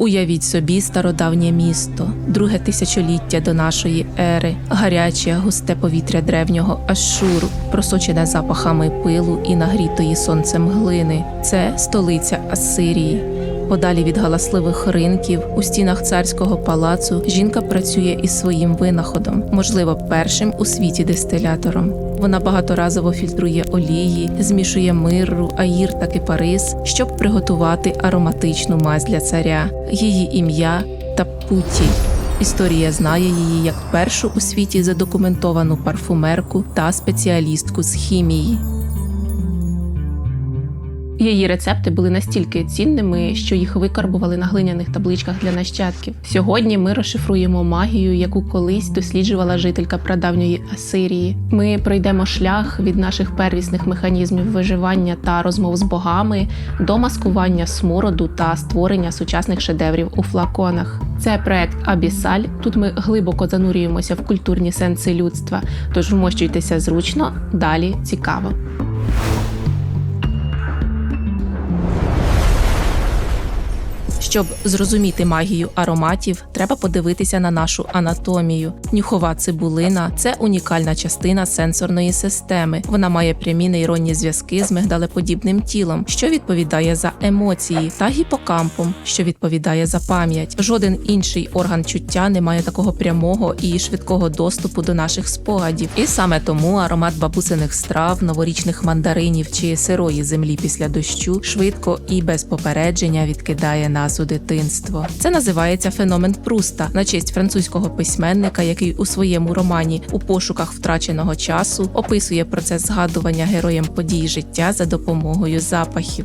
Уявіть собі стародавнє місто, друге тисячоліття до нашої ери, гаряче, густе повітря древнього Ашшуру, просочене запахами пилу і нагрітої сонцем глини. Це столиця Асирії. Подалі від галасливих ринків, у стінах царського палацу, жінка працює із своїм винаходом, можливо, першим у світі дистилятором. Вона багаторазово фільтрує олії, змішує мирру, аїр та кипарис, щоб приготувати ароматичну мазь для царя. Її ім'я – Таппуті. Історія знає її як першу у світі задокументовану парфумерку та спеціалістку з хімії. Її рецепти були настільки цінними, що їх викарбували на глиняних табличках для нащадків. Сьогодні ми розшифруємо магію, яку колись досліджувала жителька прадавньої Асирії. Ми пройдемо шлях від наших первісних механізмів виживання та розмов з богами до маскування смороду та створення сучасних шедеврів у флаконах. Це проект Абісаль. Тут ми глибоко занурюємося в культурні сенси людства. Тож вмощуйтеся зручно, далі цікаво. Щоб зрозуміти магію ароматів, треба подивитися на нашу анатомію. Нюхова цибулина – це унікальна частина сенсорної системи. Вона має прямі нейронні зв'язки з мигдалеподібним тілом, що відповідає за емоції, та гіпокампом, що відповідає за пам'ять. Жоден інший орган чуття не має такого прямого і швидкого доступу до наших спогадів. І саме тому аромат бабусиних страв, новорічних мандаринів чи сирої землі після дощу швидко і без попередження відкидає нас у дитинство. Це називається феномен Пруста, на честь французького письменника, який у своєму романі «У пошуках втраченого часу» описує процес згадування героям подій життя за допомогою запахів.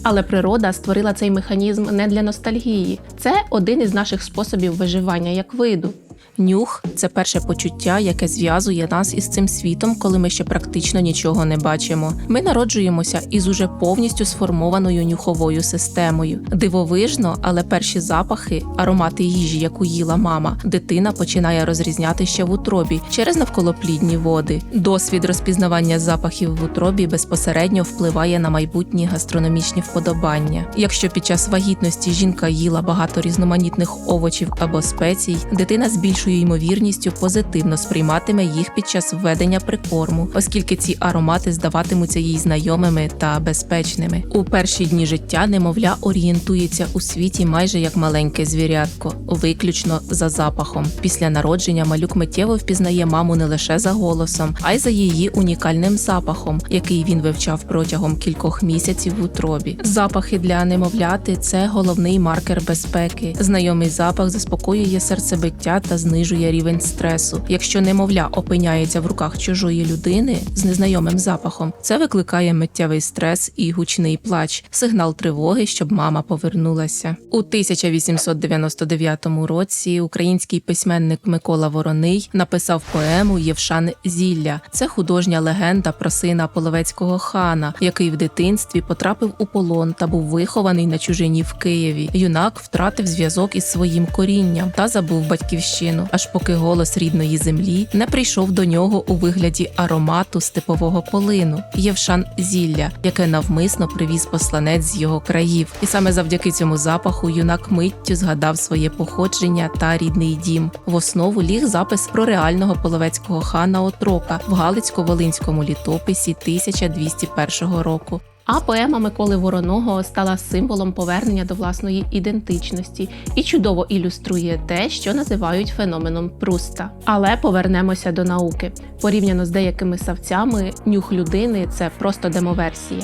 Але природа створила цей механізм не для ностальгії. Це один із наших способів виживання як виду. Нюх – це перше почуття, яке зв'язує нас із цим світом, коли ми ще практично нічого не бачимо. Ми народжуємося із уже повністю сформованою нюховою системою. Дивовижно, але перші запахи, аромати їжі, яку їла мама, дитина починає розрізняти ще в утробі через навколоплідні води. Досвід розпізнавання запахів в утробі безпосередньо впливає на майбутні гастрономічні вподобання. Якщо під час вагітності жінка їла багато різноманітних овочів або спецій, дитина з більшою ймовірністю позитивно сприйматиме їх під час введення прикорму, оскільки ці аромати здаватимуться їй знайомими та безпечними. У перші дні життя немовля орієнтується у світі майже як маленьке звірятко, виключно за запахом. Після народження малюк миттєво впізнає маму не лише за голосом, а й за її унікальним запахом, який він вивчав протягом кількох місяців в утробі. Запахи для немовляти – це головний маркер безпеки. Знайомий запах заспокоює серцебиття та знижує рівень стресу. Якщо немовля опиняється в руках чужої людини з незнайомим запахом, це викликає миттєвий стрес і гучний плач, сигнал тривоги, щоб мама повернулася. У 1899 році український письменник Микола Вороний написав поему «Євшан Зілля». Це художня легенда про сина половецького хана, який в дитинстві потрапив у полон та був вихований на чужині в Києві. Юнак втратив зв'язок із своїм корінням та забув батьківщину, аж поки голос рідної землі не прийшов до нього у вигляді аромату степового полину – Євшан Зілля, яке навмисно привіз посланець з його країв. І саме завдяки цьому запаху юнак миттю згадав своє походження та рідний дім. В основу ліг запис про реального половецького хана Отрока в Галицько-Волинському літописі 1201 року. А поема Миколи Вороного стала символом повернення до власної ідентичності і чудово ілюструє те, що називають феноменом Пруста. Але повернемося до науки. Порівняно з деякими савцями, нюх людини – це просто демоверсія.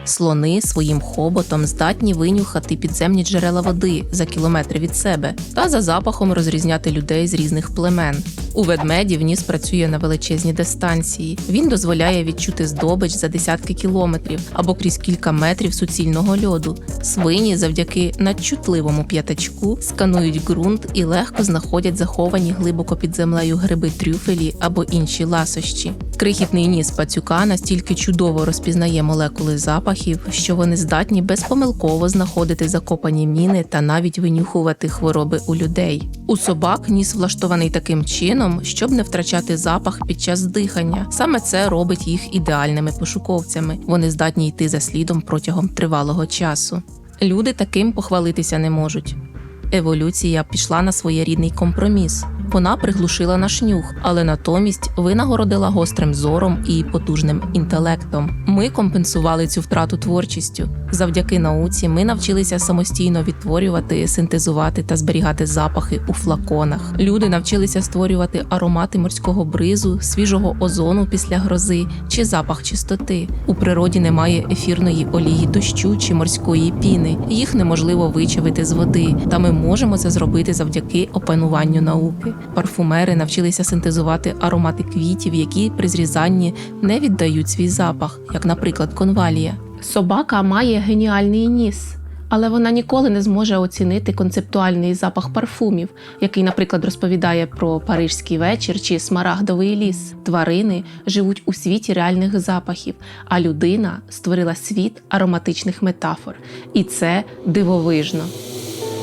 Слони своїм хоботом здатні винюхати підземні джерела води за кілометри від себе та за запахом розрізняти людей з різних племен. У ведмедів ніс працює на величезні дистанції. Він дозволяє відчути здобич за десятки кілометрів або крізь кілька метрів суцільного льоду. Свині завдяки надчутливому п'ятачку сканують ґрунт і легко знаходять заховані глибоко під землею гриби-трюфелі або інші ласощі. Крихітний ніс пацюка настільки чудово розпізнає молекули запахів, що вони здатні безпомилково знаходити закопані міни та навіть винюхувати хвороби у людей. У собак ніс влаштований таким чином, щоб не втрачати запах під час дихання. Саме це робить їх ідеальними пошуковцями. Вони здатні йти за слідом протягом тривалого часу. Люди таким похвалитися не можуть. Еволюція пішла на своєрідний компроміс. Вона приглушила наш нюх, але натомість винагородила гострим зором і потужним інтелектом. Ми компенсували цю втрату творчістю. Завдяки науці ми навчилися самостійно відтворювати, синтезувати та зберігати запахи у флаконах. Люди навчилися створювати аромати морського бризу, свіжого озону після грози чи запах чистоти. У природі немає ефірної олії дощу чи морської піни. Їх неможливо вичавити з води, та ми можемо це зробити завдяки опануванню науки. Парфумери навчилися синтезувати аромати квітів, які при зрізанні не віддають свій запах, як, наприклад, конвалія. Собака має геніальний ніс, але вона ніколи не зможе оцінити концептуальний запах парфумів, який, наприклад, розповідає про парижський вечір чи смарагдовий ліс. Тварини живуть у світі реальних запахів, а людина створила світ ароматичних метафор. І це дивовижно.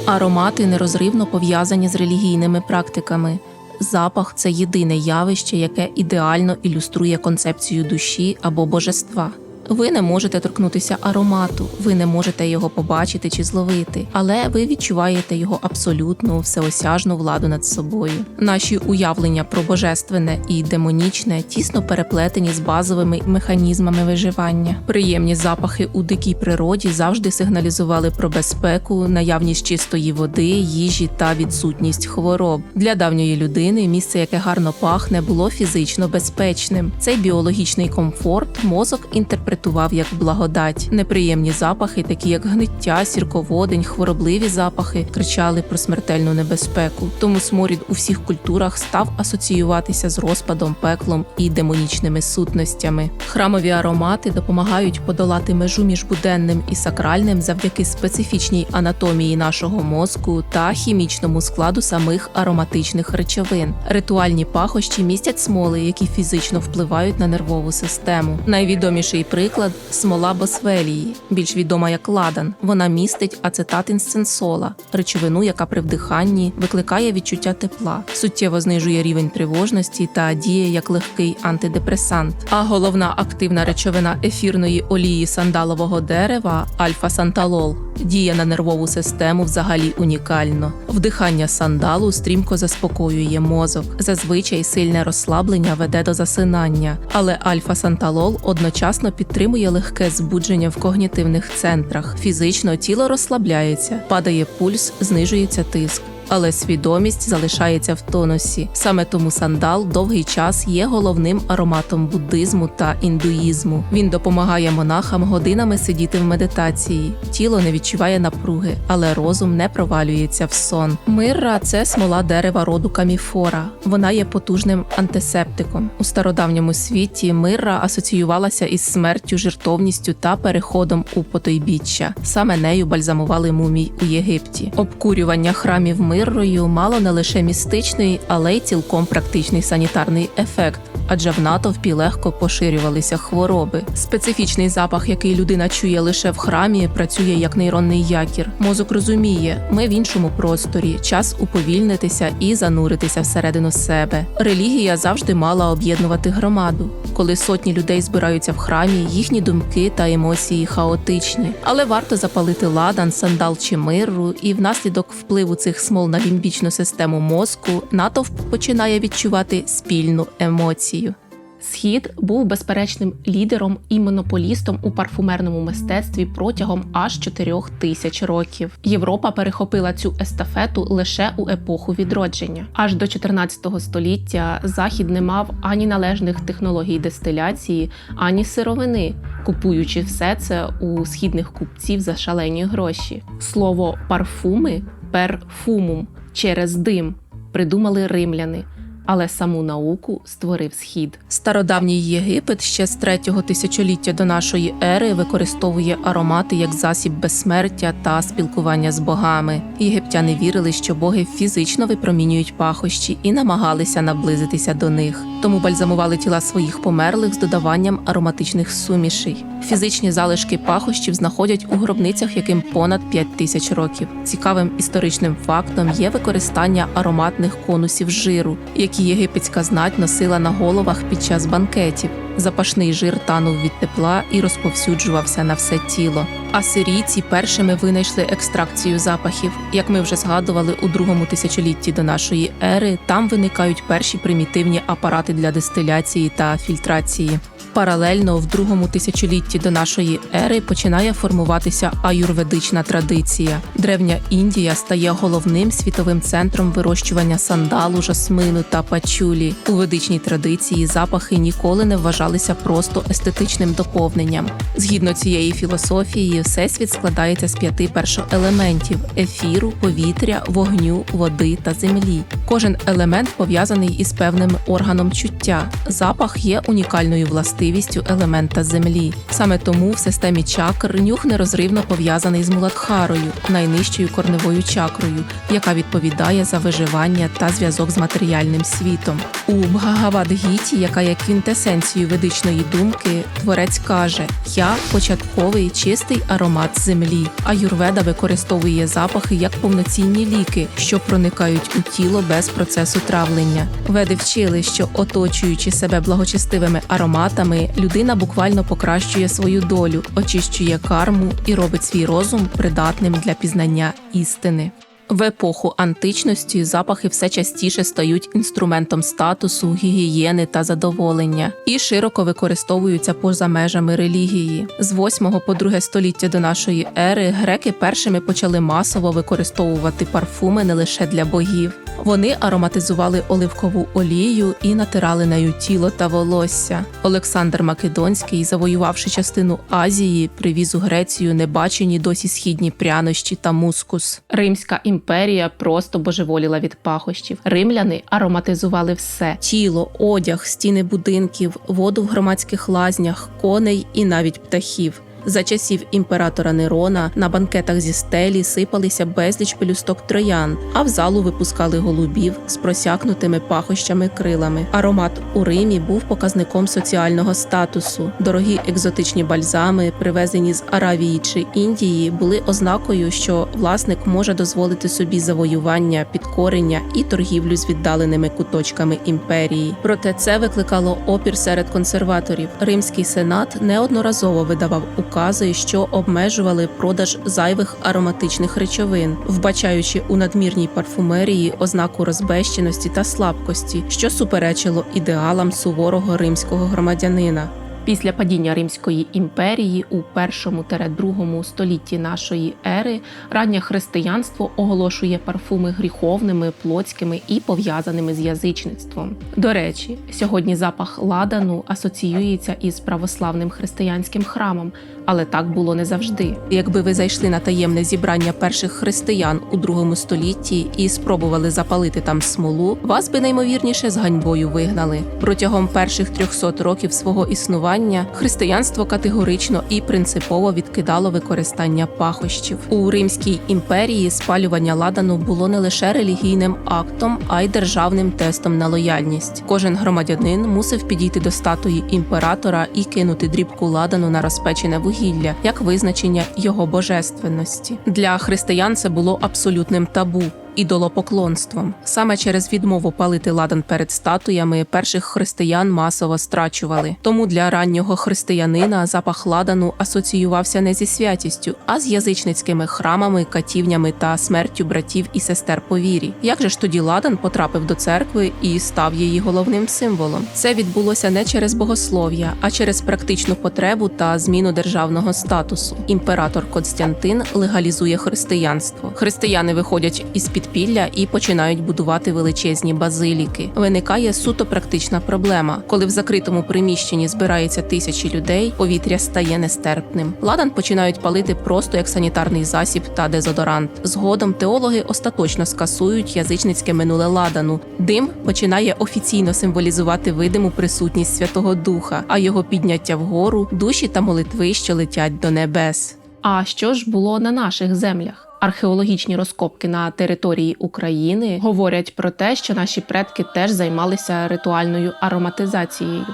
Аромати нерозривно пов'язані з релігійними практиками. Запах – це єдине явище, яке ідеально ілюструє концепцію душі або божества. Ви не можете торкнутися аромату, ви не можете його побачити чи зловити, але ви відчуваєте його абсолютну, всеосяжну владу над собою. Наші уявлення про божественне і демонічне тісно переплетені з базовими механізмами виживання. Приємні запахи у дикій природі завжди сигналізували про безпеку, наявність чистої води, їжі та відсутність хвороб. Для давньої людини місце, яке гарно пахне, було фізично безпечним. Цей біологічний комфорт мозок інтерпретував як благодать. Неприємні запахи, такі як гниття, сірководень, хворобливі запахи, кричали про смертельну небезпеку. Тому сморід у всіх культурах став асоціюватися з розпадом, пеклом і демонічними сутностями. Храмові аромати допомагають подолати межу між буденним і сакральним завдяки специфічній анатомії нашого мозку та хімічному складу самих ароматичних речовин. Ритуальні пахощі містять смоли, які фізично впливають на нервову систему. Найвідоміший приклад – смола босвелії, більш відома як ладан. Вона містить ацетат інсенсола, речовину, яка при вдиханні викликає відчуття тепла, суттєво знижує рівень тривожності та діє як легкий антидепресант. А головна активна речовина ефірної олії сандалового дерева – альфа-санталол, діє на нервову систему взагалі унікально. Вдихання сандалу стрімко заспокоює мозок. Зазвичай сильне розслаблення веде до засинання, але альфа-санталол одночасно підтримує легке збудження в когнітивних центрах. Фізично тіло розслабляється, падає пульс, знижується тиск. Але свідомість залишається в тонусі. Саме тому сандал довгий час є головним ароматом буддизму та індуїзму. Він допомагає монахам годинами сидіти в медитації. Тіло не відчуває напруги, але розум не провалюється в сон. Мирра – це смола дерева роду каміфора. Вона є потужним антисептиком. У стародавньому світі мирра асоціювалася із смертю, жертовністю та переходом у потойбіччя. Саме нею бальзамували мумій у Єгипті. Обкурювання храмів миррою мало не лише містичний, але й цілком практичний санітарний ефект, адже в натовпі легко поширювалися хвороби. Специфічний запах, який людина чує лише в храмі, працює як нейронний якір. Мозок розуміє, ми в іншому просторі, час уповільнитися і зануритися всередину себе. Релігія завжди мала об'єднувати громаду. Коли сотні людей збираються в храмі, їхні думки та емоції хаотичні. Але варто запалити ладан, сандал чи мирру, і внаслідок впливу цих смол на лімбічну систему мозку натовп починає відчувати спільну емоцію. Схід був безперечним лідером і монополістом у парфумерному мистецтві протягом аж 4000 років. Європа перехопила цю естафету лише у епоху відродження. Аж до 14 століття Захід не мав ані належних технологій дистиляції, ані сировини, купуючи все це у східних купців за шалені гроші. Слово «парфуми» – «перфумум» – через дим придумали римляни. Але саму науку створив Схід. Стародавній Єгипет ще з 3-го тисячоліття до нашої ери використовує аромати як засіб безсмертя та спілкування з богами. Єгиптяни вірили, що боги фізично випромінюють пахощі і намагалися наблизитися до них. Тому бальзамували тіла своїх померлих з додаванням ароматичних сумішей. Фізичні залишки пахощів знаходять у гробницях, яким понад 5000 років. Цікавим історичним фактом є використання ароматних конусів жиру, які єгипетська знать носила на головах під час банкетів. Запашний жир танув від тепла і розповсюджувався на все тіло. Асирійці першими винайшли екстракцію запахів. Як ми вже згадували, у другому тисячолітті до нашої ери там виникають перші примітивні апарати для дистиляції та фільтрації. Паралельно в другому тисячолітті до нашої ери починає формуватися аюрведична традиція. Древня Індія стає головним світовим центром вирощування сандалу, жасмину та пачулі. У ведичній традиції запахи ніколи не вважалися просто естетичним доповненням. Згідно цієї філософії, всесвіт складається з 5 першоелементів – ефіру, повітря, вогню, води та землі. Кожен елемент пов'язаний із певним органом чуття. Запах є унікальною властивістю елемента землі. Саме тому в системі чакр нюх нерозривно пов'язаний з Муладхарою, найнижчою корневою чакрою, яка відповідає за виживання та зв'язок з матеріальним світом. У Бхагавад-гіті, яка є квінтесенцією ведичної думки, творець каже: «Я – початковий чистий аромат землі». Аюрведа використовує запахи як повноцінні ліки, що проникають у тіло без процесу травлення. Веди вчили, що оточуючи себе благочестивими ароматами, людина буквально покращує свою долю, очищує карму і робить свій розум придатним для пізнання істини. В епоху античності запахи все частіше стають інструментом статусу, гігієни та задоволення і широко використовуються поза межами релігії. З 8 по 2 століття до нашої ери греки першими почали масово використовувати парфуми не лише для богів. Вони ароматизували оливкову олію і натирали нею тіло та волосся. Олександр Македонський, завоювавши частину Азії, привіз у Грецію небачені досі східні прянощі та мускус. Римська імперія просто божеволіла від пахощів. Римляни ароматизували все. Тіло, одяг, стіни будинків, воду в громадських лазнях, коней і навіть птахів. За часів імператора Нерона на банкетах зі стелі сипалися безліч пелюсток троянд, а в залу випускали голубів з просякнутими пахощами крилами. Аромат у Римі був показником соціального статусу. Дорогі екзотичні бальзами, привезені з Аравії чи Індії, були ознакою, що власник може дозволити собі завоювання, підкорення і торгівлю з віддаленими куточками імперії. Проте це викликало опір серед консерваторів. Римський сенат неодноразово видавав укази, що обмежували продаж зайвих ароматичних речовин, вбачаючи у надмірній парфумерії ознаку розбещеності та слабкості, що суперечило ідеалам суворого римського громадянина. Після падіння Римської імперії у 1-2 столітті нашої ери раннє християнство оголошує парфуми гріховними, плотськими і пов'язаними з язичництвом. До речі, сьогодні запах ладану асоціюється із православним християнським храмом, але так було не завжди. Якби ви зайшли на таємне зібрання перших християн у 2 столітті і спробували запалити там смолу, вас би наймовірніше з ганьбою вигнали. Протягом перших 300 років свого існування християнство категорично і принципово відкидало використання пахощів. У Римській імперії спалювання ладану було не лише релігійним актом, а й державним тестом на лояльність. Кожен громадянин мусив підійти до статуї імператора і кинути дрібку ладану на розпечене вугілля, як визначення його божественності. Для християн це було абсолютним табу – ідолопоклонством. Саме через відмову палити ладан перед статуями перших християн масово страчували. Тому для раннього християнина запах ладану асоціювався не зі святістю, а з язичницькими храмами, катівнями та смертю братів і сестер по вірі. Як же ж тоді ладан потрапив до церкви і став її головним символом? Це відбулося не через богослов'я, а через практичну потребу та зміну державного статусу. Імператор Константин легалізує християнство. Християни виходять із підпілля і починають будувати величезні базиліки. Виникає суто практична проблема. Коли в закритому приміщенні збирається тисячі людей, повітря стає нестерпним. Ладан починають палити просто як санітарний засіб та дезодорант. Згодом теологи остаточно скасують язичницьке минуле ладану. Дим починає офіційно символізувати видиму присутність Святого Духа, а його підняття вгору – душі та молитви, що летять до небес. А що ж було на наших землях? Археологічні розкопки на території України говорять про те, що наші предки теж займалися ритуальною ароматизацією.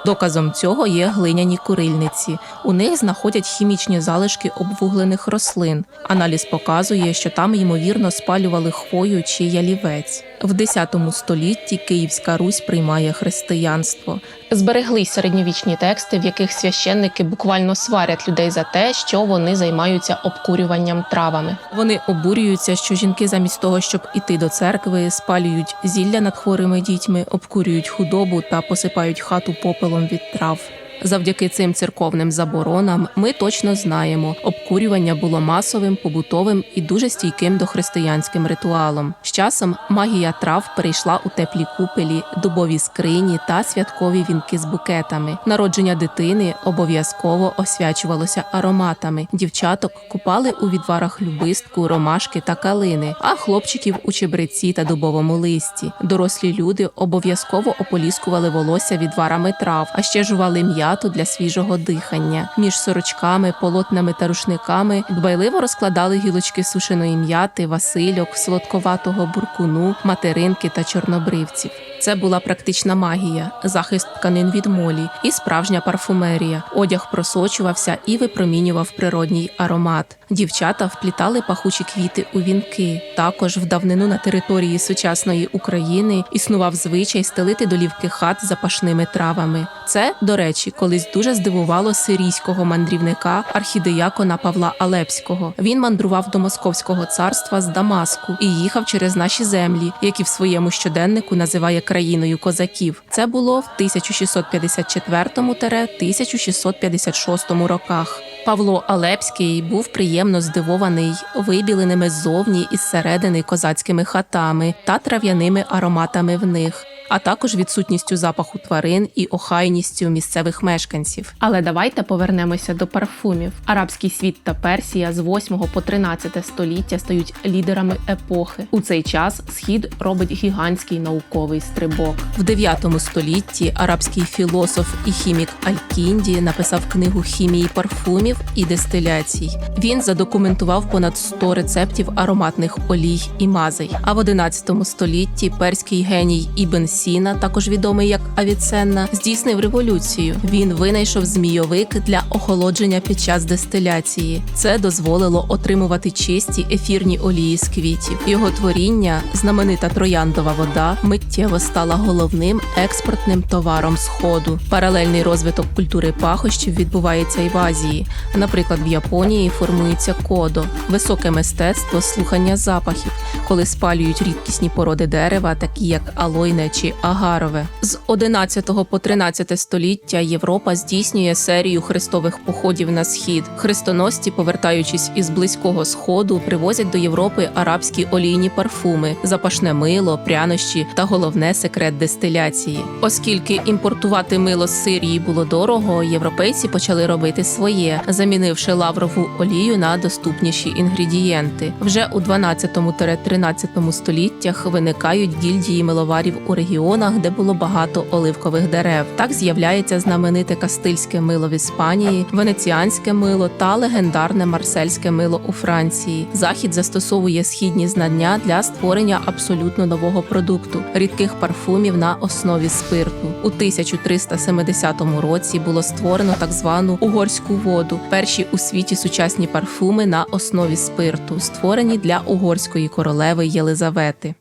Доказом цього є глиняні курильниці. У них знаходять хімічні залишки обвуглених рослин. Аналіз показує, що там, ймовірно, спалювали хвою чи ялівець. В X столітті Київська Русь приймає християнство. Збереглись середньовічні тексти, в яких священники буквально сварять людей за те, що вони займаються обкурюванням травами. Вони обурюються, що жінки замість того, щоб іти до церкви, спалюють зілля над хворими дітьми, обкурюють худобу та посипають хату попелом від трав. Завдяки цим церковним заборонам ми точно знаємо, обкурювання було масовим, побутовим і дуже стійким дохристиянським ритуалом. З часом магія трав перейшла у теплі купелі, дубові скрині та святкові вінки з букетами. Народження дитини обов'язково освячувалося ароматами. Дівчаток купали у відварах любистку, ромашки та калини, а хлопчиків у чебреці та дубовому листі. Дорослі люди обов'язково ополіскували волосся відварами трав, а ще жували м'яту для свіжого дихання. Між сорочками, полотнами та рушниками дбайливо розкладали гілочки сушеної м'яти, васильок, солодковатого буркуну, материнки та чорнобривців. Це була практична магія, захист тканин від молі і справжня парфумерія. Одяг просочувався і випромінював природній аромат. Дівчата вплітали пахучі квіти у вінки. Також в давнину на території сучасної України існував звичай стелити долівки хат запашними травами. Це, до речі, колись дуже здивувало сирійського мандрівника архідиякона Павла Алепського. Він мандрував до Московського царства з Дамаску і їхав через наші землі, які в своєму щоденнику називає країною козаків. Це було в 1654-1656 роках. Павло Алепський був приємно здивований вибіленими ззовні і зсередини козацькими хатами та трав'яними ароматами в них, а також відсутністю запаху тварин і охайністю місцевих мешканців. Але давайте повернемося до парфумів. Арабський світ та Персія з 8 по 13 століття стають лідерами епохи. У цей час Схід робить гігантський науковий стрибок. В 9 столітті арабський філософ і хімік Аль-Кінді написав книгу хімії парфумів і дистиляцій. Він задокументував понад 100 рецептів ароматних олій і мазей. А в 11 столітті перський геній Ібн Сіна, також відомий як Авіценна, здійснив революцію. Він винайшов змійовик для охолодження під час дистиляції. Це дозволило отримувати чисті ефірні олії з квітів. Його творіння, знаменита трояндова вода, миттєво стала головним експортним товаром Сходу. Паралельний розвиток культури пахощів відбувається і в Азії. Наприклад, в Японії формується кодо – високе мистецтво слухання запахів, коли спалюють рідкісні породи дерева, такі як алойне чи агарове. З 11 по 13 століття Європа здійснює серію хрестових походів на схід. Хрестоносці, повертаючись із Близького Сходу, привозять до Європи арабські олійні парфуми, запашне мило, прянощі та головне – секрет дистиляції. Оскільки імпортувати мило з Сирії було дорого, європейці почали робити своє, замінивши лаврову олію на доступніші інгредієнти. Вже у 12-13 століттях виникають гільдії миловарів у регіонах, де було багато оливкових дерев. Так з'являється знамените кастильське мило в Іспанії, венеціанське мило та легендарне марсельське мило у Франції. Захід застосовує східні знання для створення абсолютно нового продукту – рідких парфумів на основі спирту. У 1370 році було створено так звану угорську воду – перші у світі сучасні парфуми на основі спирту, створені для угорської королеви Єлизавети.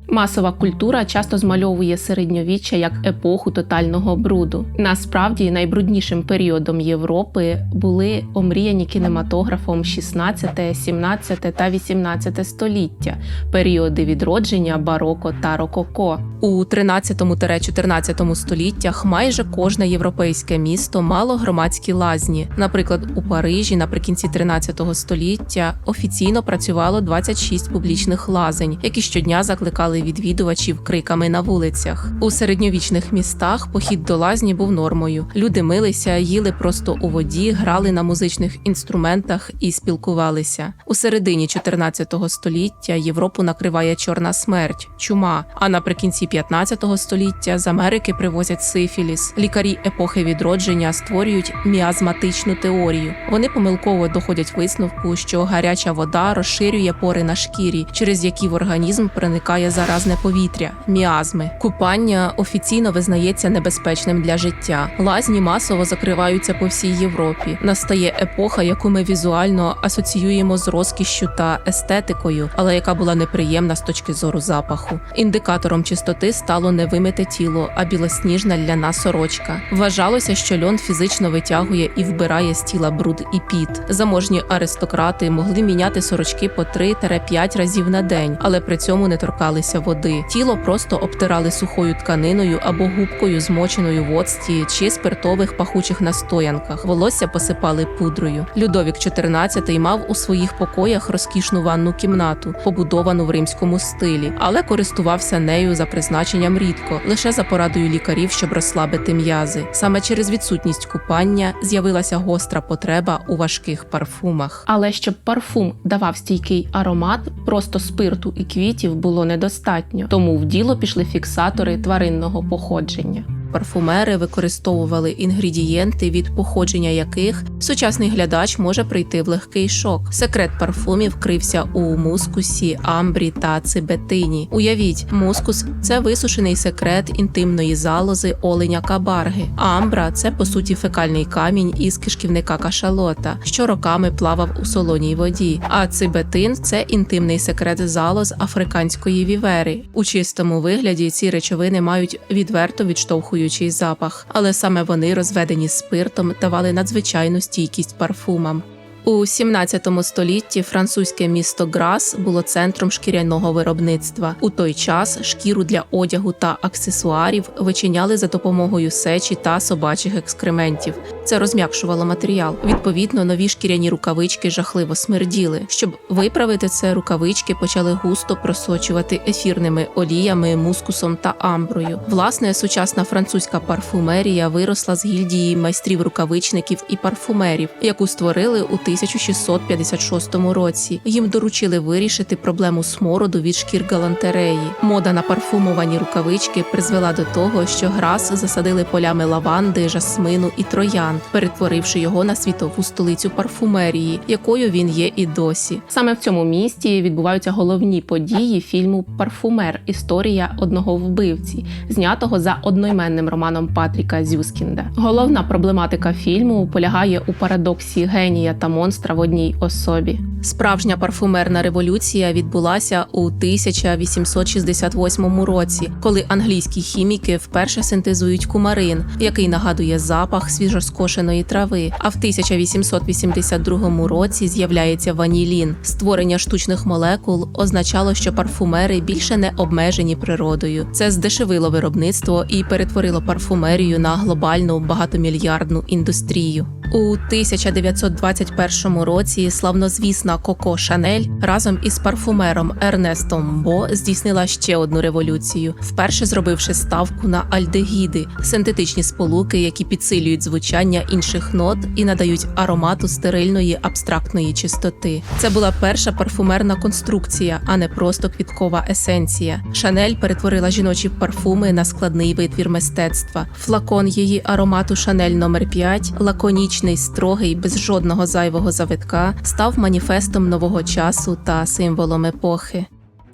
Масова культура часто змальовує середньовіччя як епоху тотального бруду. Насправді, найбруднішим періодом Європи були омріяні кінематографом 16, 17 та 18 століття, періоди відродження бароко та рококо. У 13-14 століттях майже кожне європейське місто мало громадські лазні. Наприклад, у Парижі наприкінці 13 століття офіційно працювало 26 публічних лазень, які щодня закликали відвідувачів криками на вулицях. У середньовічних містах похід до лазні був нормою. Люди милися, їли просто у воді, грали на музичних інструментах і спілкувалися. У середині 14 століття Європу накриває чорна смерть – чума, а наприкінці 15 століття з Америки привозять сифіліс. Лікарі епохи відродження створюють міазматичну теорію. Вони помилково доходять висновку, що гаряча вода розширює пори на шкірі, через які в організм проникає зараза. заразне повітря – міазми. Купання офіційно визнається небезпечним для життя. Лазні масово закриваються по всій Європі. Настає епоха, яку ми візуально асоціюємо з розкішшю та естетикою, але яка була неприємна з точки зору запаху. Індикатором чистоти стало не вимите тіло, а білосніжна ляна сорочка. Вважалося, що льон фізично витягує і вбирає з тіла бруд і піт. Заможні аристократи могли міняти сорочки по 3-5 разів на день, але при цьому не торкалися води. Тіло просто обтирали сухою тканиною або губкою, змоченою в оцті чи спиртових пахучих настоянках. Волосся посипали пудрою. Людовік XIV мав у своїх покоях розкішну ванну кімнату, побудовану в римському стилі, але користувався нею за призначенням рідко, лише за порадою лікарів, щоб розслабити м'язи. Саме через відсутність купання з'явилася гостра потреба у важких парфумах. Але щоб парфум давав стійкий аромат, просто спирту і квітів було недостатньо, тому в діло пішли фіксатори тваринного походження. Парфумери використовували інгредієнти, від походження яких сучасний глядач може прийти в легкий шок. Секрет парфумів крився у мускусі, амбрі та цибетині. Уявіть, мускус – це висушений секрет інтимної залози оленя кабарги. Амбра – це, по суті, фекальний камінь із кишківника кашалота, що роками плавав у солоній воді. А цибетин – це інтимний секрет залоз африканської вівери. У чистому вигляді ці речовини мають відверто відштовхуючий запах, але саме вони, розведені спиртом, давали надзвичайну стійкість парфумам. У 17 столітті французьке місто Грас було центром шкіряного виробництва. У той час шкіру для одягу та аксесуарів вичиняли за допомогою сечі та собачих екскрементів. Це розм'якшувало матеріал. Відповідно, нові шкіряні рукавички жахливо смерділи. Щоб виправити це, рукавички почали густо просочувати ефірними оліями, мускусом та амброю. Власне, сучасна французька парфумерія виросла з гільдії майстрів-рукавичників і парфумерів, яку створили у 1656 році. Їм доручили вирішити проблему смороду від шкір галантереї. Мода на парфумовані рукавички призвела до того, що Грас засадили полями лаванди, жасмину і троянд, перетворивши його на світову столицю парфумерії, якою він є і досі. Саме в цьому місті відбуваються головні події фільму «Парфумер. Історія одного вбивці», знятого за одноіменним романом Патріка Зюскінда. Головна проблематика фільму полягає у парадоксі генія та монстра в одній особі. Справжня парфумерна революція відбулася у 1868 році, коли англійські хіміки вперше синтезують кумарин, який нагадує запах свіжоскошеної трави. А в 1882 році з'являється ванілін. Створення штучних молекул означало, що парфумери більше не обмежені природою. Це здешевило виробництво і перетворило парфумерію на глобальну багатомільярдну індустрію. У 1921 році славнозвісна Коко Шанель разом із парфумером Ернестом Бо здійснила ще одну революцію, вперше зробивши ставку на альдегіди – синтетичні сполуки, які підсилюють звучання інших нот і надають аромату стерильної абстрактної чистоти. Це була перша парфумерна конструкція, а не просто квіткова есенція. Шанель перетворила жіночі парфуми на складний витвір мистецтва. Флакон її аромату Шанель номер 5, лаконічний, строгий, без жодного зайвого завитка, став маніфестом нового часу та символом епохи.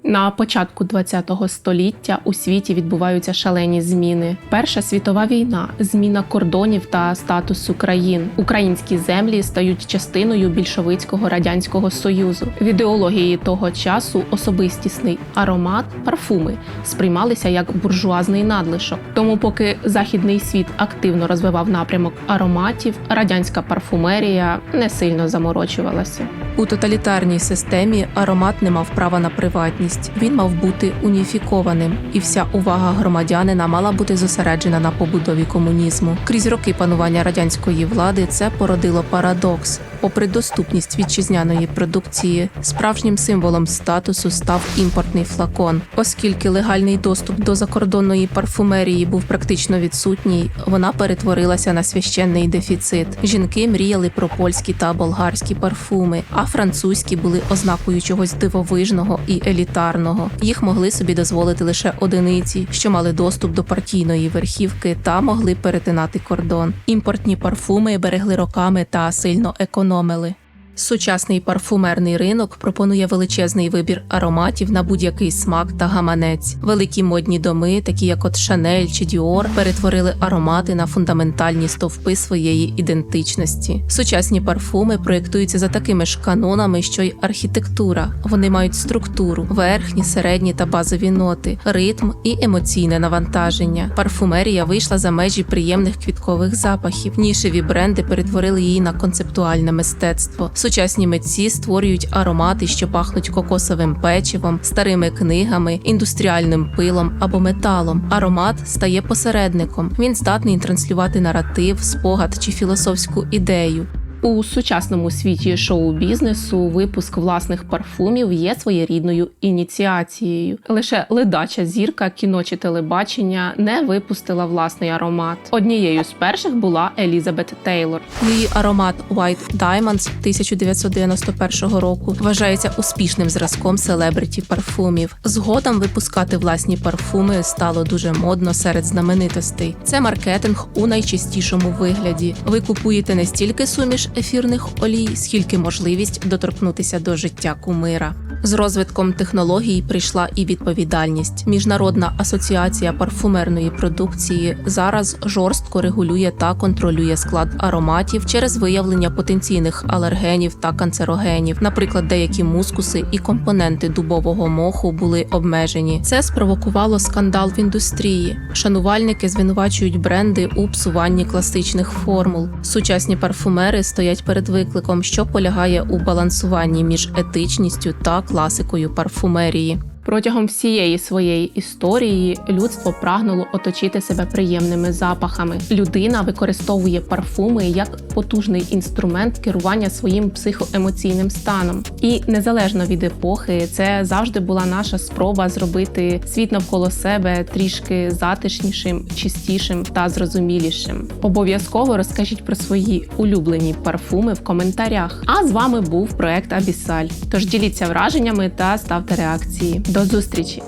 На початку ХХ століття у світі відбуваються шалені зміни. Перша світова війна, зміна кордонів та статусу країн. Українські землі стають частиною більшовицького Радянського Союзу. В ідеології того часу особистісний аромат, парфуми сприймалися як буржуазний надлишок. Тому поки західний світ активно розвивав напрямок ароматів, радянська парфумерія не сильно заморочувалася. У тоталітарній системі аромат не мав права на приватність. Він мав бути уніфікованим, і вся увага громадянина мала бути зосереджена на побудові комунізму. Крізь роки панування радянської влади це породило парадокс. Попри доступність вітчизняної продукції, справжнім символом статусу став імпортний флакон. Оскільки легальний доступ до закордонної парфумерії був практично відсутній, вона перетворилася на священний дефіцит. Жінки мріяли про польські та болгарські парфуми, а французькі були ознакою чогось дивовижного і елітарного. Їх могли собі дозволити лише одиниці, що мали доступ до партійної верхівки та могли перетинати кордон. Імпортні парфуми берегли роками та сильно економили. Сучасний парфумерний ринок пропонує величезний вибір ароматів на будь-який смак та гаманець. Великі модні доми, такі як от Chanel чи Dior, перетворили аромати на фундаментальні стовпи своєї ідентичності. Сучасні парфуми проєктуються за такими ж канонами, що й архітектура. Вони мають структуру, верхні, середні та базові ноти, ритм і емоційне навантаження. Парфумерія вийшла за межі приємних квіткових запахів. Нішеві бренди перетворили її на концептуальне мистецтво. Сучасні митці створюють аромати, що пахнуть кокосовим печивом, старими книгами, індустріальним пилом або металом. Аромат стає посередником. Він здатний транслювати наратив, спогад чи філософську ідею. У сучасному світі шоу-бізнесу випуск власних парфумів є своєрідною ініціацією. Лише ледача зірка кіно чи телебачення не випустила власний аромат. Однією з перших була Елізабет Тейлор. Її аромат White Diamonds 1991 року вважається успішним зразком селебриті парфумів. Згодом випускати власні парфуми стало дуже модно серед знаменитостей. Це маркетинг у найчистішому вигляді. Ви купуєте не стільки суміш ефірних олій, скільки можливість доторкнутися до життя кумира. З розвитком технологій прийшла і відповідальність. Міжнародна асоціація парфумерної продукції зараз жорстко регулює та контролює склад ароматів через виявлення потенційних алергенів та канцерогенів. Наприклад, деякі мускуси і компоненти дубового моху були обмежені. Це спровокувало скандал в індустрії. Шанувальники звинувачують бренди у псуванні класичних формул. Сучасні парфумери стоять перед викликом, що полягає у балансуванні між етичністю та класикою парфумерії. Протягом всієї своєї історії людство прагнуло оточити себе приємними запахами. Людина використовує парфуми як потужний інструмент керування своїм психоемоційним станом. І незалежно від епохи, це завжди була наша спроба зробити світ навколо себе трішки затишнішим, чистішим та зрозумілішим. Обов'язково розкажіть про свої улюблені парфуми в коментарях. А з вами був проект Абісаль. Тож діліться враженнями та ставте реакції. До зустрічі!